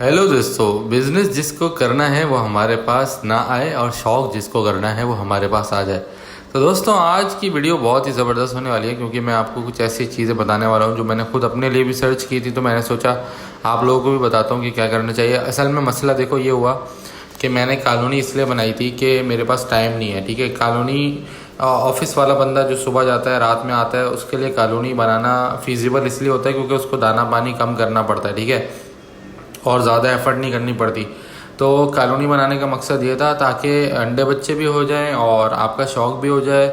Hello दोस्तों, business जिसको करना है वो हमारे पास ना आए और शौक जिसको करना है वो हमारे पास आ जाए। तो दोस्तों, आज की वीडियो बहुत ही ज़बरदस्त होने वाली है क्योंकि मैं आपको कुछ ऐसी चीज़ें बताने वाला हूँ जो मैंने खुद अपने लिए भी सर्च की थी। तो मैंने सोचा आप लोगों को भी बताता हूँ कि क्या करना चाहिए। असल में मसला देखो ये हुआ कि मैंने कॉलोनी इसलिए बनाई थी कि मेरे पास टाइम नहीं है। ठीक है, कॉलोनी ऑफिस वाला बंदा जो सुबह जाता है रात में आता है उसके लिए कॉलोनी बनाना फिजिबल इसलिए होता है क्योंकि उसको दाना पानी कम करना पड़ता है। ठीक है, और ज़्यादा एफर्ट नहीं करनी पड़ती। तो कॉलोनी बनाने का मकसद ये था ताकि अंडे बच्चे भी हो जाएं और आपका शौक़ भी हो जाए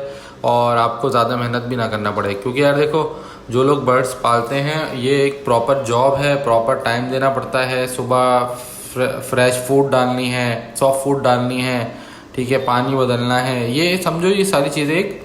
और आपको ज़्यादा मेहनत भी ना करना पड़े। क्योंकि यार देखो, जो लोग बर्ड्स पालते हैं ये एक प्रॉपर जॉब है, प्रॉपर टाइम देना पड़ता है। सुबह फ्रेश फूड डालनी है, सॉफ्ट फूड डालनी है, ठीक है, पानी बदलना है, ये समझो ये सारी चीज़ें एक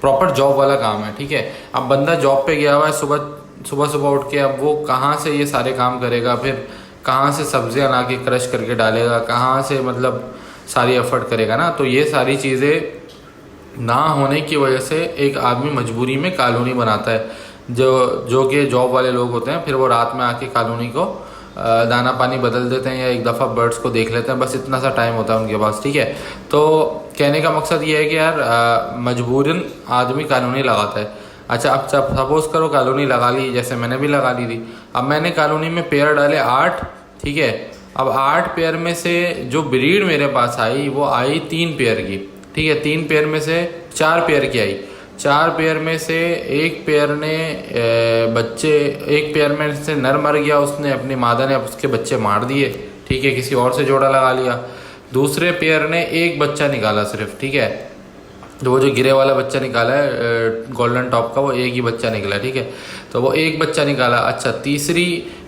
प्रॉपर जॉब वाला काम है। ठीक है, अब बंदा जॉब पे गया हुआ है, सुबह सुबह सुबह उठ के अब वो कहाँ से ये सारे काम करेगा, फिर कहाँ से सब्जियां ला के क्रश करके डालेगा, कहाँ से मतलब सारी एफर्ट करेगा ना। तो ये सारी चीज़ें ना होने की वजह से एक आदमी मजबूरी में कॉलोनी बनाता है। जो कि जॉब वाले लोग होते हैं फिर वो रात में आके कॉलोनी को दाना पानी बदल देते हैं या एक दफ़ा बर्ड्स को देख लेते हैं, बस इतना सा टाइम होता है उनके पास। ठीक है, तो कहने का मकसद ये है कि यार मजबूरन आदमी कॉलोनी लगाता है। अच्छा, अब सपोज करो कॉलोनी लगा ली, जैसे मैंने भी लगा ली थी। अब मैंने कॉलोनी में पेयर डाले 8। ठीक है, अब 8 पेयर में से जो ब्रीड मेरे पास आई वो आई 3 पेयर की। ठीक है, 3 पेयर में से 4 पेयर की आई। 4 पेयर में से एक पेयर ने बच्चे, एक पेयर में से नर मर गया, उसने अपनी मादा ने उसके बच्चे मार दिए। ठीक है, किसी और से जोड़ा लगा लिया। दूसरे पेयर ने एक बच्चा निकाला सिर्फ। ठीक है, तो वो जो गिरे वाला बच्चा निकाला है गोल्डन टॉप का, वो एक ही बच्चा निकला। ठीक है, तो वो एक बच्चा निकाला। अच्छा, तीसरी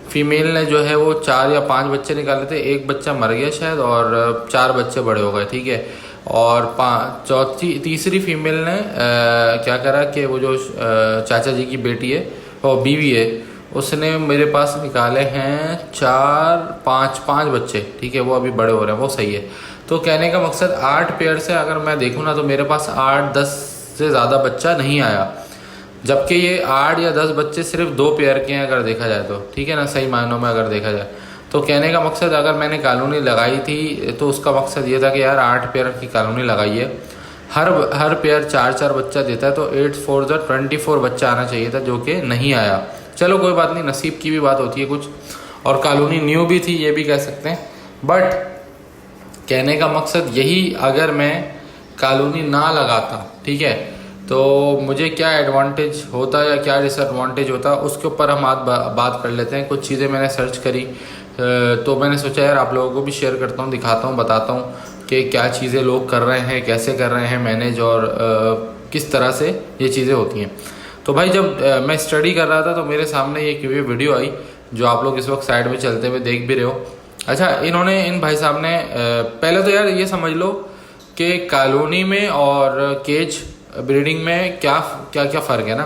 फीमेल ने जो है वो 4 या 5 बच्चे निकाले थे, एक बच्चा मर गया शायद और 4 बच्चे बड़े हो गए। ठीक है, और तीसरी फीमेल ने क्या करा कि वो जो चाचा जी की बेटी है और बीवी है, उसने मेरे पास निकाले हैं 4 5 बच्चे। ठीक है, वो अभी बड़े हो रहे हैं, वो सही है। तो कहने का मकसद 8 पेयर से अगर मैं देखूँ ना तो मेरे पास 8-10 से ज़्यादा बच्चा नहीं आया, जबकि ये 8 या 10 बच्चे सिर्फ 2 पेयर के हैं अगर देखा जाए तो। ठीक है ना, सही मायनों में अगर देखा जाए तो। कहने का मकसद अगर मैंने कॉलोनी लगाई थी तो उसका मकसद ये था कि यार 8 पेयर की कॉलोनी लगाई है, हर पेयर 4-4 बच्चा देता है, तो 8 4 24 बच्चा आना चाहिए था, जो कि नहीं आया। चलो कोई बात नहीं, नसीब की भी बात होती है कुछ। और कॉलोनी न्यू भी थी ये भी कह सकते हैं। बट कहने का मकसद यही, अगर मैं कॉलोनी ना लगाता, ठीक है, तो मुझे क्या एडवांटेज होता या क्या डिसएडवांटेज होता उसके ऊपर हम आज बात कर लेते हैं। कुछ चीज़ें मैंने सर्च करी तो मैंने सोचा यार आप लोगों को भी शेयर करता हूँ, दिखाता हूँ, बताता हूँ कि क्या चीज़ें लोग कर रहे हैं, कैसे कर रहे हैं मैनेज, और किस तरह से ये चीज़ें होती हैं। तो भाई जब मैं स्टडी कर रहा था तो मेरे सामने ये वीडियो आई जो आप लोग इस वक्त साइड में चलते हुए देख भी रहे हो। अच्छा, इन भाई साहब ने पहले तो यार ये समझ लो कि कॉलोनी में और केज ब्रीडिंग में क्या क्या क्या फ़र्क है ना।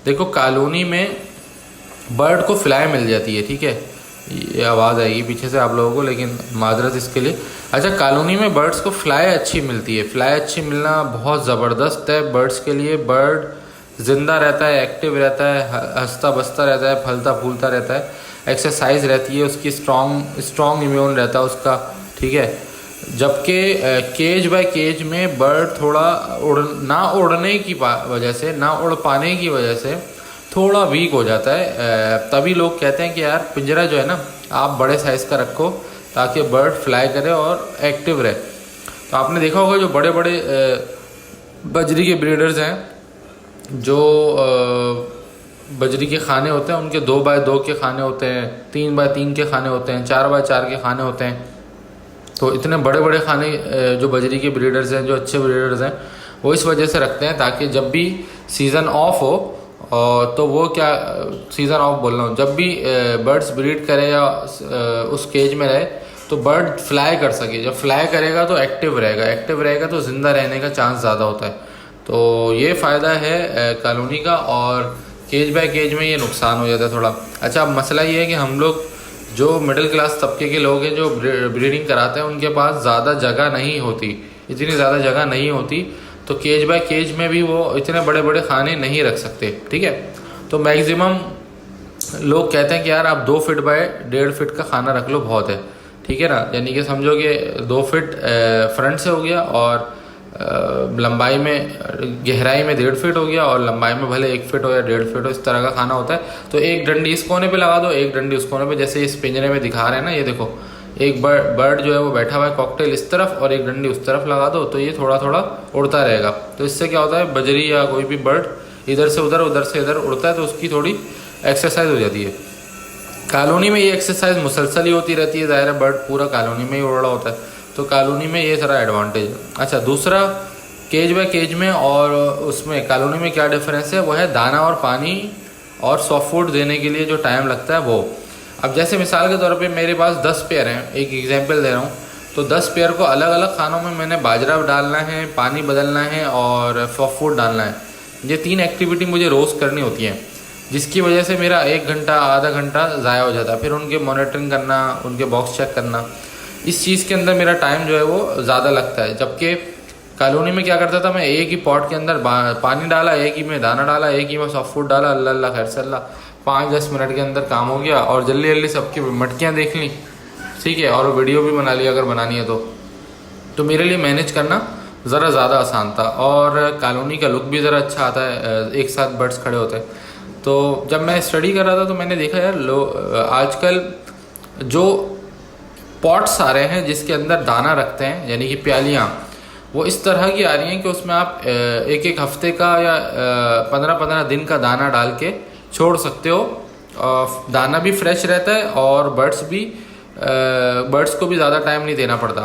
देखो, कॉलोनी में बर्ड को फ्लाई मिल जाती है। ठीक है, ये आवाज़ आएगी पीछे से आप लोगों को, लेकिन माजरत इसके लिए। अच्छा, कॉलोनी में बर्ड्स को फ्लाई अच्छी मिलती है। फ्लाई अच्छी मिलना बहुत ज़बरदस्त है बर्ड्स के लिए। बर्ड ज़िंदा रहता है, एक्टिव रहता है, हंसता बसता रहता है, फलता फूलता रहता है, एक्सरसाइज रहती है उसकी, स्ट्रॉन्ग इम्यून रहता है उसका। ठीक है, जबकि केज बाय केज में बर्ड थोड़ा उड़ने की वजह से, ना उड़ पाने की वजह से थोड़ा वीक हो जाता है। तभी लोग कहते हैं कि यार पिंजरा जो है ना आप बड़े साइज़ का रखो ताकि बर्ड फ्लाई करे और एक्टिव रहे। तो आपने देखा होगा जो बड़े बड़े बजरी के ब्रीडर्स हैं, जो बजरी के खाने होते हैं उनके 2x2 के खाने होते हैं, 3x3 के खाने होते हैं, 4x4 के खाने होते हैं। तो इतने बड़े बड़े खाने जो बजरी के ब्रीडर्स हैं, जो अच्छे ब्रीडर्स हैं, वो इस वजह से रखते हैं ताकि जब भी सीज़न ऑफ हो तो वो क्या, सीज़न ऑफ बोल रहा हूँ, जब भी बर्ड्स ब्रीड करे या उस केज में रहे तो बर्ड फ्लाई कर सके। जब फ्लाई करेगा तो एक्टिव रहेगा तो ज़िंदा रहने का चांस ज़्यादा होता है। तो ये फ़ायदा है कॉलोनी का, और केज बाय केज में ये नुकसान हो जाता है थोड़ा। अच्छा, अब मसला ये है कि हम लोग जो मिडिल क्लास तबके के लोग हैं जो ब्रीडिंग कराते हैं उनके पास ज़्यादा जगह नहीं होती, इतनी ज़्यादा जगह नहीं होती, तो केज बाय केज में भी वो इतने बड़े बड़े खाने नहीं रख सकते। ठीक है, तो मैक्सिमम लोग कहते हैं कि यार आप 2 फीट बाय 1.5 फीट का खाना रख लो, बहुत है, ठीक है ना। यानी कि समझो कि 2 फीट फ्रंट से हो गया और लंबाई में, गहराई में 1.5 फीट हो गया और लंबाई में भले 1 फीट हो या 1.5 फीट हो, इस तरह का खाना होता है। तो एक डंडी इस कोने पे लगा दो, एक डंडी उस कोने पे, जैसे इस पिंजरे में दिखा रहे हैं ना, ये देखो एक बर्ड जो है वो बैठा हुआ है कॉकटेल इस तरफ और एक डंडी उस तरफ लगा दो, तो ये थोड़ा थोड़ा उड़ता रहेगा। तो इससे क्या होता है, बजरी या कोई भी बर्ड इधर से उधर से इधर उड़ता है, तो उसकी थोड़ी एक्सरसाइज हो जाती है। कॉलोनी में ये एक्सरसाइज मुसलसल ही होती रहती है, ज़ाहिर है बर्ड पूरा कॉलोनी में ही उड़ रहा होता है, तो कॉलोनी में ये सारा एडवांटेज है। अच्छा, दूसरा केज बाय केज में और उसमें कॉलोनी में क्या डिफरेंस है, वो है दाना और पानी और सॉफ्ट फूड देने के लिए जो टाइम लगता है वो। अब जैसे मिसाल के तौर पे मेरे पास 10 पेयर हैं, एक एग्जांपल दे रहा हूँ, तो 10 पेयर को अलग अलग खानों में मैंने बाजरा डालना है, पानी बदलना है और सॉफ्ट फूड डालना है। ये 3 एक्टिविटी मुझे रोज़ करनी होती हैं, जिसकी वजह से मेरा 1 घंटा आधा घंटा ज़ाया हो जाता है। फिर उनके मॉनिटरिंग करना, उनके बॉक्स चेक करना, इस चीज़ के अंदर मेरा टाइम जो है वो ज़्यादा लगता है। जबकि कॉलोनी में क्या करता था, मैं एक ही पॉट के अंदर पानी डाला, एक ही में दाना डाला, एक ही में सॉफ्ट फूड डाला, अल्लाह अल्लाह खैर से अल्लाह, 5-10 मिनट के अंदर काम हो गया और जल्दी जल्दी सबकी मटकियाँ देख ली, ठीक है, और वीडियो भी बना ली अगर बनानी है तो मेरे लिए मैनेज करना ज़रा ज़्यादा आसान था और कॉलोनी का लुक भी ज़रा अच्छा आता है, एक साथ बर्ड्स खड़े होते हैं। तो जब मैं स्टडी कर रहा था तो मैंने देखा यार आजकल जो पॉट्स आ रहे हैं जिसके अंदर दाना रखते हैं, यानी कि प्यालियाँ, वो इस तरह की आ रही हैं कि उसमें आप एक एक हफ्ते का या 15-15 दिन का दाना डाल के छोड़ सकते हो। दाना भी फ्रेश रहता है और बर्ड्स को भी ज़्यादा टाइम नहीं देना पड़ता।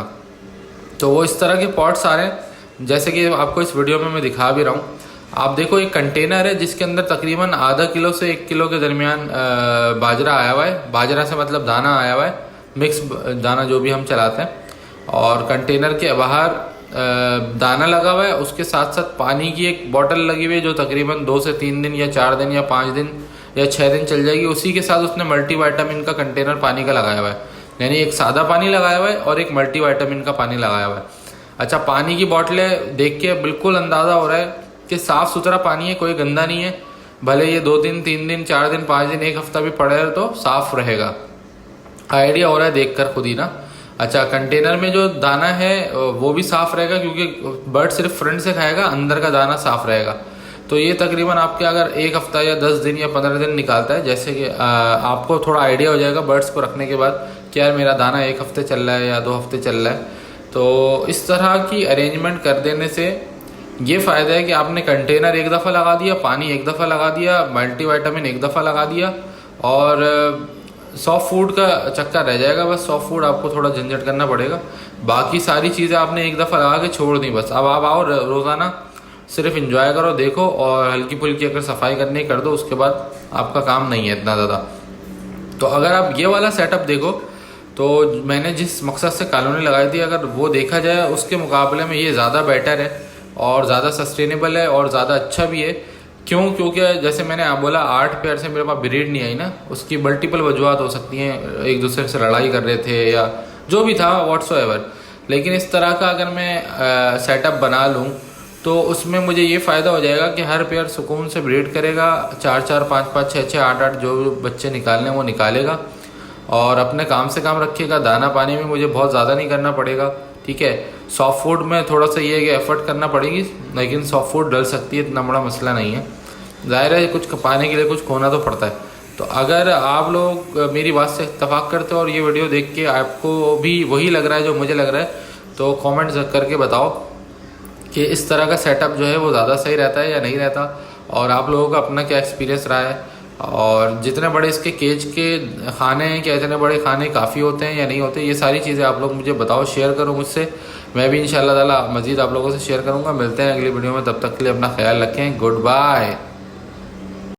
तो वो इस तरह के पॉट्स आ रहे हैं, जैसे कि आपको इस वीडियो में मैं दिखा भी रहा हूँ। आप देखो, एक कंटेनर है जिसके अंदर तकरीबन आधा किलो से 1 किलो के दरमियान बाजरा आया हुआ है। बाजरा से मतलब दाना आया हुआ है, मिक्स दाना जो भी हम चलाते हैं, और कंटेनर के बाहर दाना लगा हुआ है, उसके साथ साथ पानी की एक बोतल लगी हुई है जो तकरीबन 2 से 3 दिन या 4 दिन या 5 दिन या 6 दिन चल जाएगी। उसी के साथ उसने मल्टीविटामिन का कंटेनर पानी का लगाया हुआ है, यानी एक सादा पानी लगाया हुआ है और एक मल्टीविटामिन का पानी लगाया हुआ है। अच्छा, पानी की बोतलें देख के बिल्कुल अंदाज़ा हो रहा है कि साफ़ सुथरा पानी है, कोई गंदा नहीं है। भले ये 2 दिन 3 दिन 4 दिन 5 दिन 1 हफ्ता भी पड़े रहे तो साफ़ रहेगा, आइडिया हो रहा है देखकर खुद ही ना। अच्छा, कंटेनर में जो दाना है वो भी साफ़ रहेगा, क्योंकि बर्ड सिर्फ फ्रंट से खाएगा, अंदर का दाना साफ़ रहेगा। तो ये तकरीबन आपके अगर 1 हफ्ता या 10 दिन या 15 दिन निकालता है, जैसे कि आपको थोड़ा आइडिया हो जाएगा बर्ड्स को रखने के बाद कि यार मेरा दाना 1 हफ्ते चल रहा है या 2 हफ्ते चल रहा है। तो इस तरह की अरेंजमेंट कर देने से ये फ़ायदा है कि आपने कंटेनर एक दफ़ा लगा दिया, पानी एक दफ़ा लगा दिया, मल्टीविटामिन एक दफ़ा लगा दिया, और सॉफ्ट फूड का चक्कर रह जाएगा। बस सॉफ्ट फूड आपको थोड़ा झंझट करना पड़ेगा, बाकी सारी चीज़ें आपने एक दफ़ा लगा के छोड़ दी। बस अब आप आओ रोज़ाना सिर्फ इंजॉय करो, देखो, और हल्की फुल्की अगर सफाई करनी कर दो, उसके बाद आपका काम नहीं है इतना ज़्यादा। तो अगर आप ये वाला सेटअप देखो, तो मैंने जिस मकसद से कॉलोनी लगाई थी, अगर वो देखा जाए उसके मुकाबले में ये ज़्यादा बेटर है और ज़्यादा सस्टेनेबल है और ज़्यादा अच्छा भी है। क्यों? क्योंकि जैसे मैंने आप बोला 8 पेयर से मेरे पास ब्रीड नहीं आई ना, उसकी मल्टीपल वजूहत हो सकती हैं, एक दूसरे से लड़ाई कर रहे थे या जो भी था व्हाट्सोएवर। लेकिन इस तरह का अगर मैं सेटअप बना लूँ तो उसमें मुझे ये फ़ायदा हो जाएगा कि हर पेयर सुकून से ब्रीड करेगा, 4-4, 5-5, 6-6, 8-8 जो बच्चे निकालने वो निकालेगा और अपने काम से काम रखिएगा। दाना पानी में मुझे बहुत ज़्यादा नहीं करना पड़ेगा, ठीक है। सॉफ्ट फूड में थोड़ा सा ये है कि एफर्ट करना पड़ेगी, लेकिन सॉफ्ट फूड डल सकती है, इतना बड़ा मसला नहीं है। ज़ाहिर है कुछ पाने के लिए कुछ खोना तो पड़ता है। तो अगर आप लोग मेरी बात से इत्तेफाक करते हो और ये वीडियो देख के आपको भी वही लग रहा है जो मुझे लग रहा है, तो कमेंट करके बताओ कि इस तरह का सेटअप जो है वो ज़्यादा सही रहता है या नहीं रहता, और आप लोगों का अपना क्या एक्सपीरियंस रहा है, और जितने बड़े इसके केज के खाने हैं, क्या इतने बड़े खाने काफ़ी होते हैं या नहीं होते, ये सारी चीज़ें आप लोग मुझे बताओ, शेयर करो मुझसे। मैं भी इंशाल्लाह ताला मज़ीद आप लोगों से शेयर करूँगा। मिलते हैं अगली वीडियो में, तब तक के लिए अपना ख्याल रखें। Good bye.